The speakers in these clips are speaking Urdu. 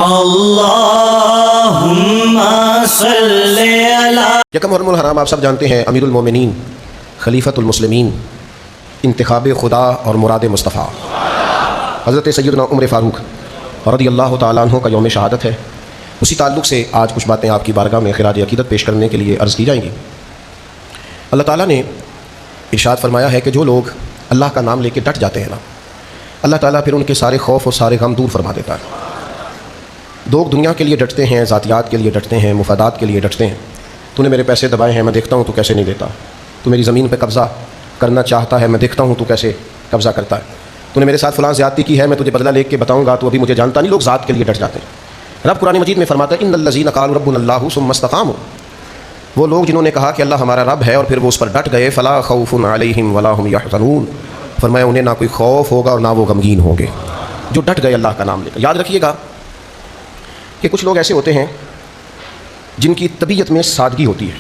اللہم صلی علی یکم محرم الحرام آپ سب جانتے ہیں، امیر المومنین، خلیفۃ المسلمین، انتخاب خدا اور مراد مصطفیٰ حضرت سیدنا عمر فاروق رضی اللہ تعالیٰ عنہ کا یوم شہادت ہے۔ اسی تعلق سے آج کچھ باتیں آپ کی بارگاہ میں خراج عقیدت پیش کرنے کے لیے عرض کی جائیں گی۔ اللہ تعالیٰ نے ارشاد فرمایا ہے کہ جو لوگ اللہ کا نام لے کے ڈٹ جاتے ہیں نا، اللہ تعالیٰ پھر ان کے سارے خوف اور سارے غم دور فرما دیتا ہے۔ لوگ دنیا کے لیے ڈٹتے ہیں، ذاتیات کے لیے ڈٹتے ہیں، مفادات کے لیے ڈٹتے ہیں۔ تو نے میرے پیسے دبائے ہیں، میں دیکھتا ہوں تو کیسے نہیں دیتا۔ تو میری زمین پہ قبضہ کرنا چاہتا ہے، میں دیکھتا ہوں تو کیسے قبضہ کرتا ہے۔ تو نے میرے ساتھ فلاں زیادتی کی ہے، میں تجھے بدلہ لے کے بتاؤں گا، تو ابھی مجھے جانتا نہیں۔ لوگ ذات کے لیے ڈٹ جاتے ہیں۔ رب قرآن مجید میں فرماتا ہے ان الذین قالوا ربنا اللہ ثم استقاموا، وہ لوگ جنہوں نے کہا کہ اللہ ہمارا رب ہے اور پھر وہ اس پر ڈٹ گئے، فلا خوف علیہم ولا هم یحزنون، فرمایا انہیں نہ کوئی خوف ہوگا اور نہ وہ غمگین ہوں گے جو ڈٹ گئے اللہ کا نام لے کر۔ یاد رکھیے گا کہ کچھ لوگ ایسے ہوتے ہیں جن کی طبیعت میں سادگی ہوتی ہے،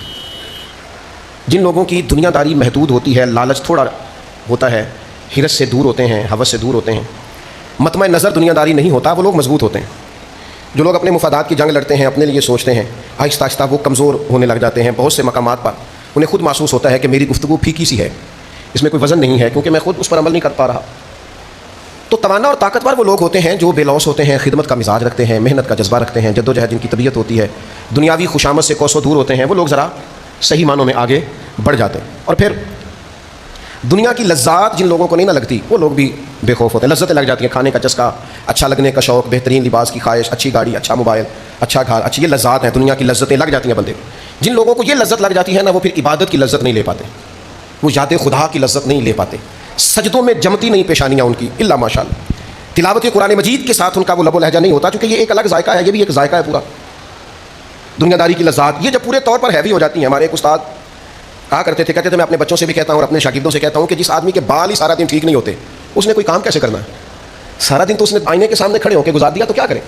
جن لوگوں کی دنیا داری محدود ہوتی ہے، لالچ تھوڑا ہوتا ہے، حرص سے دور ہوتے ہیں، ہوس سے دور ہوتے ہیں، مطمع نظر دنیا داری نہیں ہوتا، وہ لوگ مضبوط ہوتے ہیں۔ جو لوگ اپنے مفادات کی جنگ لڑتے ہیں، اپنے لیے سوچتے ہیں، آہستہ آہستہ وہ کمزور ہونے لگ جاتے ہیں۔ بہت سے مقامات پر انہیں خود محسوس ہوتا ہے کہ میری گفتگو پھیکی سی ہے، اس میں کوئی وزن نہیں ہے، کیونکہ میں خود اس پر عمل نہیں کر پا رہا۔ تو توانا اور طاقتور وہ لوگ ہوتے ہیں جو بے لوث ہوتے ہیں، خدمت کا مزاج رکھتے ہیں، محنت کا جذبہ رکھتے ہیں، جد و جہد جن کی طبیعت ہوتی ہے، دنیاوی خوشامد سے کوسوں دور ہوتے ہیں۔ وہ لوگ ذرا صحیح معنوں میں آگے بڑھ جاتے ہیں۔ اور پھر دنیا کی لذات جن لوگوں کو نہیں نہ لگتی، وہ لوگ بھی بے خوف ہوتے ہیں۔ لذتیں لگ جاتی ہیں، کھانے کا چسکا، اچھا لگنے کا شوق، بہترین لباس کی خواہش، اچھی گاڑی، اچھا موبائل، اچھا گھر، اچھی، یہ لذات ہیں، دنیا کی لذتیں لگ جاتی ہیں بندے کو۔ جن لوگوں کو یہ لذت لگ جاتی ہے نا، وہ پھر عبادت کی لذت نہیں لے پاتے، وہ یاد خدا کی لذت نہیں لے پاتے، سجدوں میں جمتی نہیں پیشانیاں ان کی الا ماشاء اللہ۔ تلاوت قرآن مجید کے ساتھ ان کا وہ لب و لہجہ نہیں ہوتا، کیونکہ یہ ایک الگ ذائقہ ہے، یہ بھی ایک ذائقہ ہے پورا۔ دنیا داری کی لذات یہ جب پورے طور پر ہیوی ہو جاتی ہیں، ہمارے ایک استاد کہا کرتے تھے، کہتے تھے میں اپنے بچوں سے بھی کہتا ہوں اور اپنے شاگردوں سے کہتا ہوں کہ جس آدمی کے بال ہی سارا دن ٹھیک نہیں ہوتے، اس نے کوئی کام کیسے کرنا ہے؟ سارا دن تو اس نے آئینے کے سامنے کھڑے ہو کے گزار دیا، تو کیا کریں؟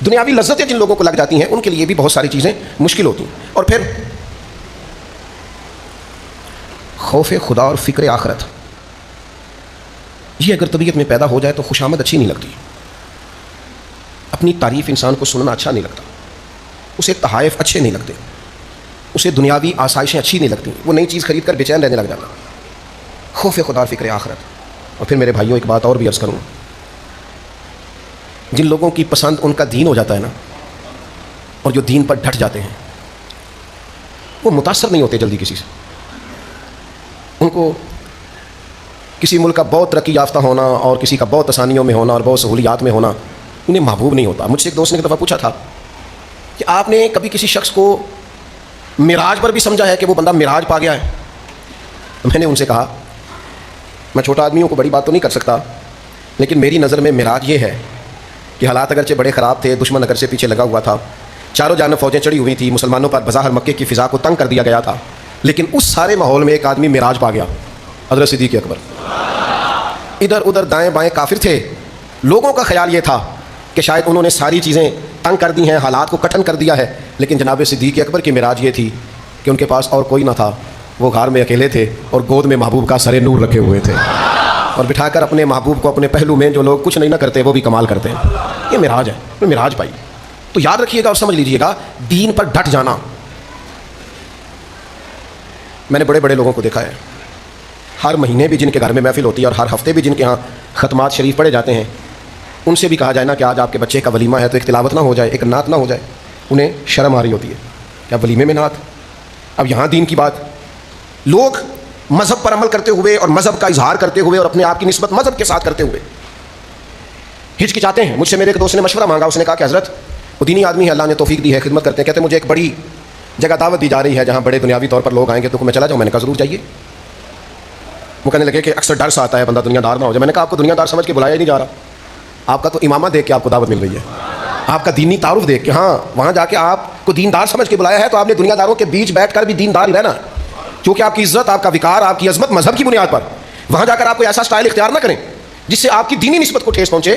دنیاوی لذتیں جن لوگوں کو لگ جاتی ہیں ان کے لیے بھی بہت ساری چیزیں مشکل ہوتی ہیں۔ اور پھر خوف خدا اور فکر آخرت، یہ اگر طبیعت میں پیدا ہو جائے تو خوشامد اچھی نہیں لگتی، اپنی تعریف انسان کو سننا اچھا نہیں لگتا، اسے تحائف اچھے نہیں لگتے، اسے دنیاوی آسائشیں اچھی نہیں لگتی، وہ نئی چیز خرید کر بے چین رہنے لگ جاتا۔ خوف خدا اور فکر آخرت۔ اور پھر میرے بھائیوں ایک بات اور بھی عرض کروں، جن لوگوں کی پسند ان کا دین ہو جاتا ہے نا، اور جو دین پر ڈٹ جاتے ہیں، وہ متاثر نہیں ہوتے جلدی کسی سے۔ ان کو کسی ملک کا بہت ترقی یافتہ ہونا اور کسی کا بہت آسانیوں میں ہونا اور بہت سہولیات میں ہونا انہیں محبوب نہیں ہوتا۔ مجھ سے ایک دوست نے ایک دفعہ پوچھا تھا کہ آپ نے کبھی کسی شخص کو معراج پر بھی سمجھا ہے کہ وہ بندہ معراج پا گیا ہے؟ میں نے ان سے کہا میں چھوٹا آدمی ہوں، کو بڑی بات تو نہیں کر سکتا، لیکن میری نظر میں معراج یہ ہے کہ حالات اگرچہ بڑے خراب تھے، دشمن اگر سے پیچھے لگا ہوا تھا، چاروں جانب فوجیں چڑھی ہوئی تھی، مسلمانوں پر بظاہر مکے کی فضا کو تنگ کر دیا گیا تھا، لیکن اس سارے ماحول میں ایک آدمی معراج پا گیا، حضرت صدیق اکبر۔ ادھر ادھر دائیں بائیں کافر تھے، لوگوں کا خیال یہ تھا کہ شاید انہوں نے ساری چیزیں تنگ کر دی ہیں، حالات کو کٹھن کر دیا ہے، لیکن جناب صدیق اکبر کی معراج یہ تھی کہ ان کے پاس اور کوئی نہ تھا، وہ غار میں اکیلے تھے اور گود میں محبوب کا سر نور رکھے ہوئے تھے، اور بٹھا کر اپنے محبوب کو اپنے پہلو میں، جو لوگ کچھ نہیں نہ کرتے وہ بھی کمال کرتے ہیں۔ یہ معراج ہے، یہ معراج پائی۔ تو یاد رکھیے گا اور سمجھ لیجیے گا، دین پر ڈٹ جانا۔ میں نے بڑے بڑے لوگوں کو دیکھا ہے، ہر مہینے بھی جن کے گھر میں محفل ہوتی ہے اور ہر ہفتے بھی جن کے ہاں ختمات شریف پڑھے جاتے ہیں، ان سے بھی کہا جائے نا کہ آج آپ کے بچے کا ولیمہ ہے تو ایک تلاوت نہ ہو جائے، ایک نعت نہ ہو جائے، انہیں شرم آ رہی ہوتی ہے، کیا ولیمے میں نعت؟ اب یہاں دین کی بات، لوگ مذہب پر عمل کرتے ہوئے اور مذہب کا اظہار کرتے ہوئے اور اپنے آپ کی نسبت مذہب کے ساتھ کرتے ہوئے ہچکچاتے ہیں۔ مجھ سے میرے ایک دوست نے مشورہ مانگا، اس نے کہا کہ حضرت وہ دینی آدمی ہے، اللہ نے توفیق دی ہے، خدمت کرتے ہیں، کہتے ہیں مجھے ایک بڑی جگہ دعوت دی جا رہی ہے جہاں بڑے دنیاوی طور پر لوگ آئیں گے، تو میں چلا جاؤں؟ میں نے کہا ضرور جائیے۔ وہ کہنے لگے کہ اکثر ڈر سا آتا ہے بندہ دنیا دار نہ ہو جائے۔ میں نے کہا آپ کو دنیا دار سمجھ کے بلایا ہی نہیں جا رہا، آپ کا تو امامہ دیکھ کے آپ کو دعوت مل رہی ہے، آپ کا دینی تعارف دیکھ کے، ہاں وہاں جا کے آپ کو دیندار سمجھ کے بلایا ہے، تو آپ نے دنیا داروں کے بیچ بیٹھ کر بھی دیندار ہی رہنا، کیونکہ آپ کی عزت، آپ کا وقار، آپ کی عظمت مذہب کی بنیاد پر۔ وہاں جا کر آپ کوئی ایسا سٹائل اختیار نہ کریں جس سے آپ کی دینی نسبت کو ٹھیس پہنچے۔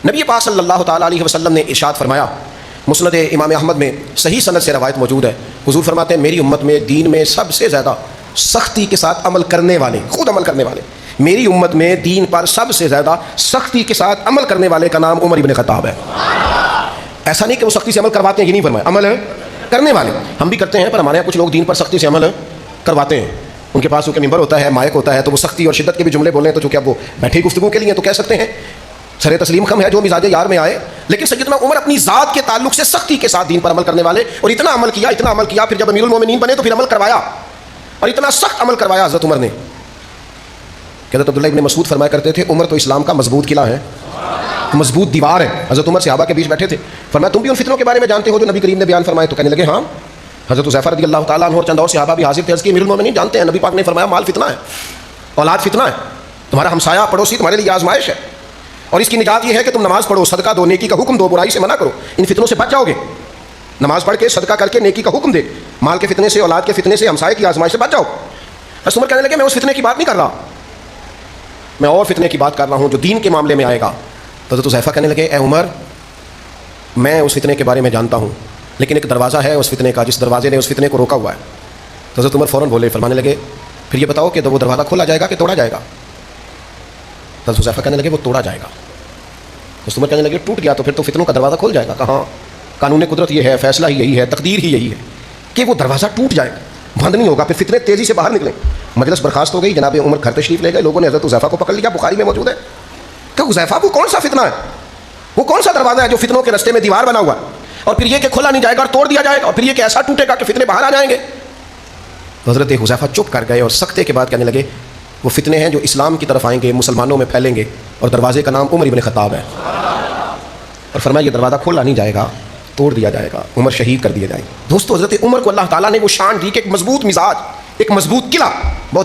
نبی پاک صلی اللہ تعالیٰ علیہ وسلم نے ارشاد فرمایا، مسند امام احمد میں صحیح سند سے روایت موجود ہے، حضور فرماتے ہیں میری امت میں دین میں سب سے زیادہ سختی کے ساتھ عمل کرنے والے، خود عمل کرنے والے، میری امت میں دین پر سب سے زیادہ سختی کے ساتھ عمل کرنے والے کا نام عمر ابن خطاب ہے۔ ایسا نہیں کہ وہ سختی سے عمل کرواتے ہیں، یہ نہیں فرمایا، عمل کرنے والے ہم بھی کرتے ہیں، پر ہمارے یہاں کچھ لوگ دین پر سختی سے عمل کرواتے ہیں. ان کے پاس کیونکہ ممبر ہوتا ہے، مائک ہوتا ہے، تو وہ سختی اور شدت کے بھی جملے بولیں، تو چونکہ اب وہ بیٹھے گفتگو کے لیے تو کہہ سکتے ہیں، سر تسلیم خم ہے جو مزاج یار میں آئے. لیکن سیدنا عمر اپنی ذات کے تعلق سے سختی کے ساتھ دین پر عمل کرنے والے، اور اتنا عمل کیا پھر جب امیر المومنین بنے تو پھر عمل کروایا، اور اتنا سخت عمل کروایا حضرت عمر نے. حضرت عبداللہ ابن مسعود فرمایا کرتے تھے عمر تو اسلام کا مضبوط قلعہ ہے، مضبوط دیوار ہے. حضرت عمر صحابہ کے بیچ بیٹھے تھے، فرمایا تم بھی ان فتنوں کے بارے میں جانتے ہو جو نبی کریم نے بیان فرمائے؟ تو کہنے لگے ہاں. حضرت حذیفہ رضی اللہ تعالیٰ عنہ اور چند اور صحابہ بھی حاضر تھے، عرض کی امیر المومنین جانتے ہیں، نبی پاک نے فرمایا مال فتنہ ہے، اولاد فتنہ ہے، تمہارا ہمسایہ پڑوسی تمہارے لیے آزمائش ہے، اور اس کی نجات یہ ہے کہ تم نماز پڑھو، صدقہ دو، نیکی کا حکم دو، برائی سے منع کرو، ان فتنوں سے بچ جاؤ گے. نماز پڑھ کے صدقہ کر کے نیکی کا حکم دے، مال کے فتنے سے، اولاد کے فتنے سے، ہمسائے کی آزمائش سے بچ جاؤ. حضرت عمر کہنے لگے میں اس فتنے کی بات نہیں کر رہا، میں اور فتنے کی بات کر رہا ہوں جو دین کے معاملے میں آئے گا. تو حضرت حذیفہ کہنے لگے اے عمر میں اس فتنے کے بارے میں جانتا ہوں، لیکن ایک دروازہ ہے اس فتنے کا جس دروازے نے اس فتنے کو روکا ہوا ہے. تو حضرت عمر فوراً بولے، فرمانے لگے پھر یہ بتاؤ کہ وہ دروازہ کھولا جائے گا کہ توڑا جائے گا؟ حضرت حذیفہ کہنے لگے وہ توڑا جائے گا. حضرت عمر کہنے لگے ٹوٹ گیا تو پھر تو فتنوں کا دروازہ کھول جائے گا. کہاں، قانون قدرت یہ ہے، فیصلہ ہی یہی ہے، تقدیر ہی یہی ہے کہ وہ دروازہ ٹوٹ جائے گا، بند نہیں ہوگا، پھر فتنے تیزی سے باہر نکلیں. مجلس برخاست ہو گئی، جناب عمر گھر تشریف لے گئے، لوگوں نے حضرت حذیفہ کو پکڑ لیا، بخاری میں موجود ہے کہ حذیفہ وہ کون سا فتنہ ہے، وہ کون سا دروازہ ہے جو فتنوں کے رستے میں دیوار بنا ہوا ہے، اور پھر یہ کہ کھولا نہیں جائے گا اور توڑ دیا جائے گا، اور پھر یہ کہ ایسا ٹوٹے گا کہ فتنے باہر آ جائیں گے. حضرت حذیفہ چپ کر گئے اور سکتے کے بعد کہنے لگے وہ فتنے ہیں جو اسلام کی طرف آئیں گے، مسلمانوں میں پھیلیں گے، اور دروازے کا نام عمر ابن خطاب ہے. اور فرمایا یہ دروازہ کھولا نہیں جائے گا، توڑ دیا جائے گا، عمر شہید کر دیے جائیں گے. دوستو حضرت عمر کو اللہ تعالیٰ نے وہ شان دی کہ ایک مضبوط مزاج، ایک مضبوط قلعہ، بہت